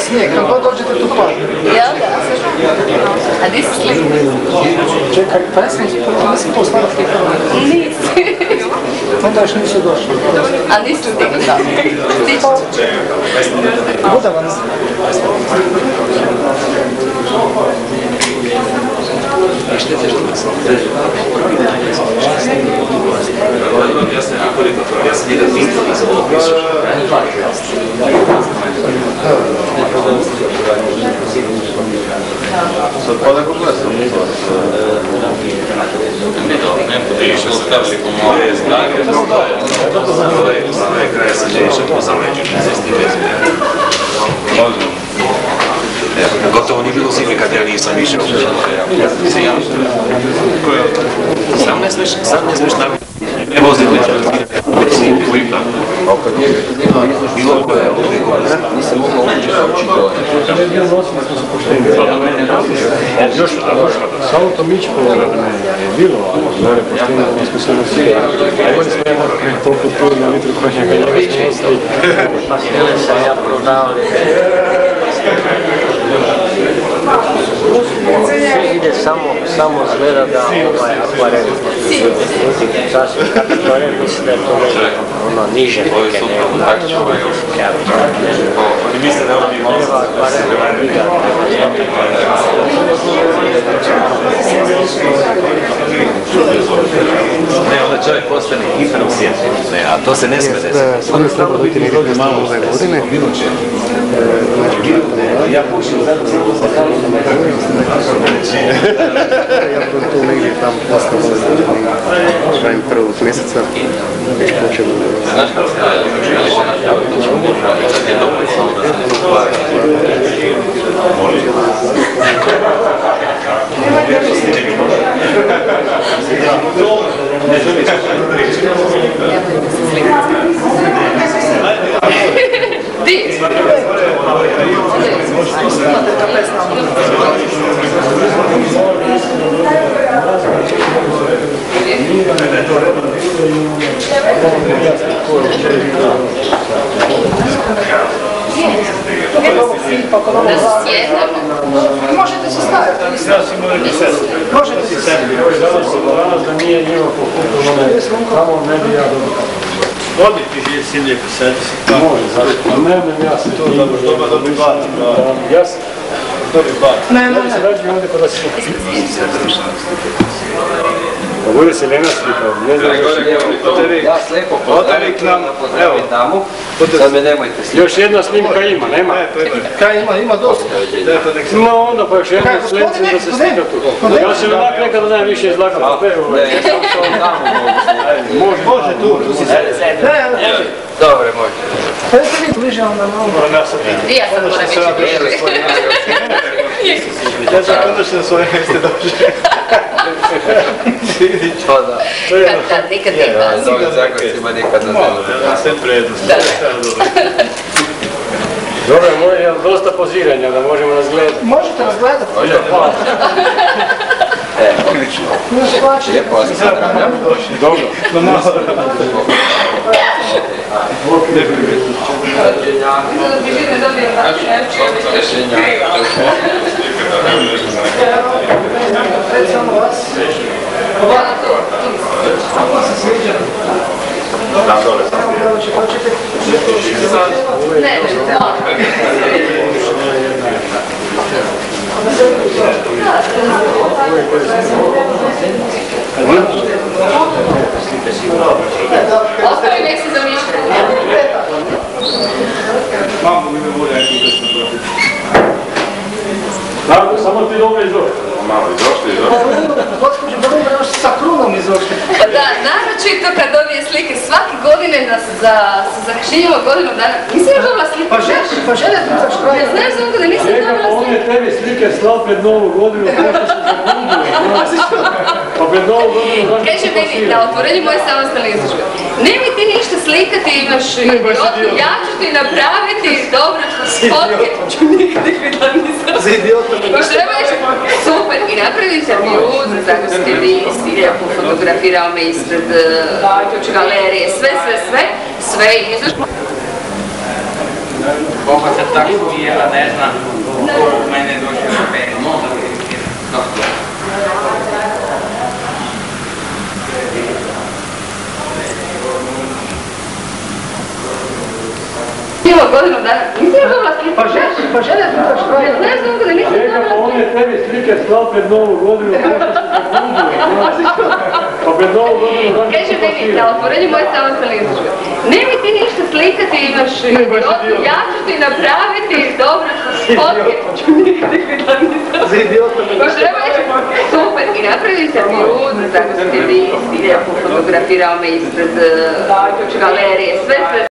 snijeg, kad god dođete tu padne. Jel da? A di si slikao? Čekaj, pa ja sam poslala slikao. Nisi. Onda još nisu došli. A nisi stigao tamo? Stići će. Buda vam. Sad pada kompletno. Ne bude išlo stavili po more snage, kraj se neće pozameđu, ne sti bez gotovo nije bilo zime kad ja nisam išao. Sam ne smiješ naviti. Ne vozim u Ipla. Bilo koje ovdje godine. Nisam mogao ući još samo to Mičko je bilo, ali pošteno smo se nosili. Ajde smo jedan toliko tu na litru konjaka njega smo ostali. Pa stile sam ja prodavali. Sve ide samo gleda da akvarel. Sasvim akvarel mislim da je to ono niže neke nego mislite da ovdje ne, onda čovjek postane hiperosjetljiv, a to se ne smije desiti. Sada se treba dojti nekakve malo ove godine. Ja pušim zadnje se Ja sam tu negdje tamo postavili krajem prvog mjeseca. Već počemo. znaš kako se Di? Možete se staviti. Možete se staviti. Da nije njima pokupovano, tamo ne bi ja dobro. Odite je si lijepo sedi se. Može, zašto? Ne, ja se to Dobri bat. jasno. Dobri bat. Ne se rađe ovdje kod vas. Bude se Lena slikao, ne znam Ja slepo pozdravim na pozdravim damu, sad me nemojte slikati. još jedna snimka ima, nema? Kaj ima dosta. No onda pa još jedna slijeca da se slika tu. Ja se onak nekada najviše izlagam na peru. Ne, ja sam to damu mogu snimati. Može tu si se. Dobre, može. Pa jeste vi bliže onda malo. Di ja sad moram ići. Ja sam konačno na svoje mjeste došli. Pa da. Nikad nikad. S ovim Zagorcima nikad na zemlju. Ja sve prednost. Dobro, je dosta poziranja da možemo nas gledati. Možete nas gledati. Može? Odlično. Lijepo vas pozdravljam. Dobro. Samo vas. Kako se sviđa? Tam dole sam. Ne, ostavi nek se zamišljaju. Mamu mi me volja neki utočno protiv. Tako, samo ti dobro izdošli. Malo izdošli. Gospođe, dobro još sa krunom izdošli. Pa da, naročito kad dobije slike svake godine da se zakšinjava godinu dana. Nisi još dobila sliku? Pa želja ti za što Ne znaš za da nisam Čekaj, dobila on sliku. je tebi slike slao pred Novu godinu, pošto su zabudili. Pa pred Novu godinu zašto Kaže se meni, pasira? na otvorenju moje samostalne izložbe. Nemoj ti ništa slikati, imaš idiotu, ja ću ti napraviti dobro fotke. Nikad ih vidjela nisam. Za idiota. Pošto treba reći, super, i napravi intervju za Zagorski list, i lijepo fotografirao me ispred galerije, sve, i izložbe. Koga se tako smijela, ne znam, ko u mene došli na penu. Bilo godinu dana, nisi još dobila sliku? Pa žele ti to što je? Ne znam da nisi Čeka, pa dobila on je tebi slike slao pred Novu godinu, kako se zabuduje. Pa pred Novu godinu, znaš Kaže što meni, pasira. na otvorenju moje samostalne izložbe. Nemoj ti ništa slikati, imaš idiotu, ja ću ti napraviti dobro fotke. Za idiota me Ko što treba reći, super, i napravili sam ljudno, tako sam ti lijepo fotografirao me ispred galerije, sve.